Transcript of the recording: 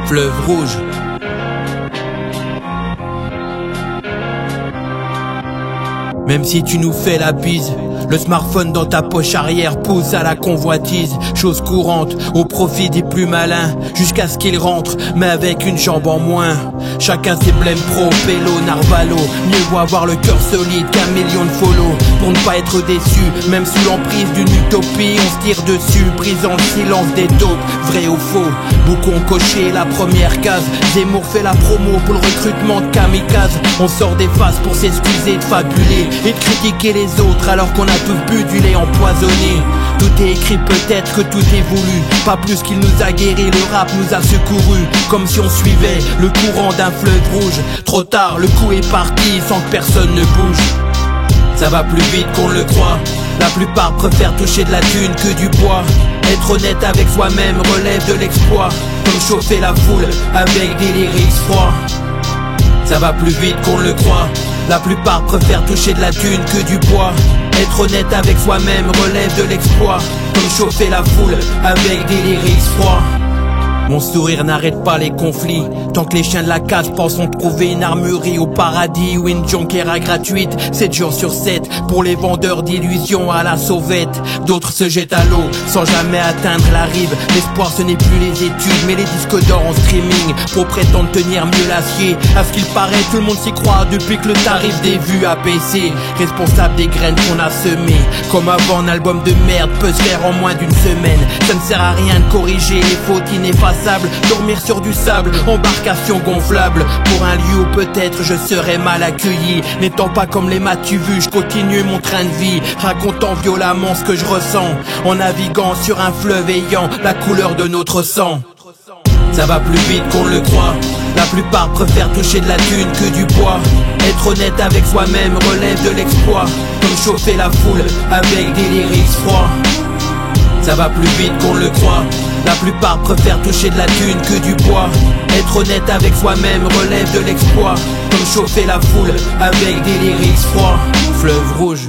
Fleuve rouge. Même si tu nous fais la bise, le smartphone dans ta poche arrière pousse à la convoitise. Chose courante, au profit des plus malins, jusqu'à ce qu'ils rentrent, mais avec une jambe en moins. Chacun ses blèmes pro, pélo, narvalo. Mieux vaut avoir le cœur solide qu'un million de follow. Pour ne pas être déçu, même sous l'emprise d'une utopie, on se tire dessus, brisant le silence des taupes. Vrai ou faux, beaucoup ont coché la première case. Zemmour fait la promo pour le recrutement de kamikazes. On sort des faces pour s'excuser de fabuler et de critiquer les autres alors qu'on a tous bu du lait empoisonné. Tout est écrit, peut-être que tout est voulu, pas plus qu'il nous a guéri, le rap nous a secouru, comme si on suivait le courant d'un fleuve rouge. Trop tard, le coup est parti sans que personne ne bouge. Ça va plus vite qu'on le croit, la plupart préfèrent toucher de la thune que du bois. Être honnête avec soi-même relève de l'exploit, comme chauffer la foule avec des lyrics froids. Ça va plus vite qu'on le croit, la plupart préfèrent toucher de la thune que du bois. Être honnête avec soi-même relève de l'exploit, comme chauffer la foule avec des lyrics froids. Mon sourire n'arrête pas les conflits, tant que les chiens de la casse pensent trouver une armurerie au paradis ou une junkiera gratuite. 7 jours sur 7 pour les vendeurs d'illusions à la sauvette. D'autres se jettent à l'eau sans jamais atteindre la rive. L'espoir ce n'est plus les études mais les disques d'or en streaming, pour prétendre tenir mieux l'acier. À ce qu'il paraît tout le monde s'y croit depuis que le tarif des vues a baissé. Responsable des graines qu'on a semées, comme avant un album de merde peut se faire en moins d'une semaine. Ça ne sert à rien de corriger les fautes ineffaçables. Dormir sur du sable, embarcation gonflable, pour un lieu où peut-être je serais mal accueilli. N'étant pas comme les m'as-tu vu, je continue mon train de vie, racontant violemment ce que je ressens, en naviguant sur un fleuve ayant la couleur de notre sang. Ça va plus vite qu'on le croit, la plupart préfèrent toucher de la thune que du bois. Être honnête avec soi-même relève de l'exploit, comme chauffer la foule avec des lyrics froids. Ça va plus vite qu'on le croit, la plupart préfèrent toucher de la thune que du bois. Être honnête avec soi-même relève de l'exploit, comme chauffer la foule avec des lyrics froids. Fleuve rouge.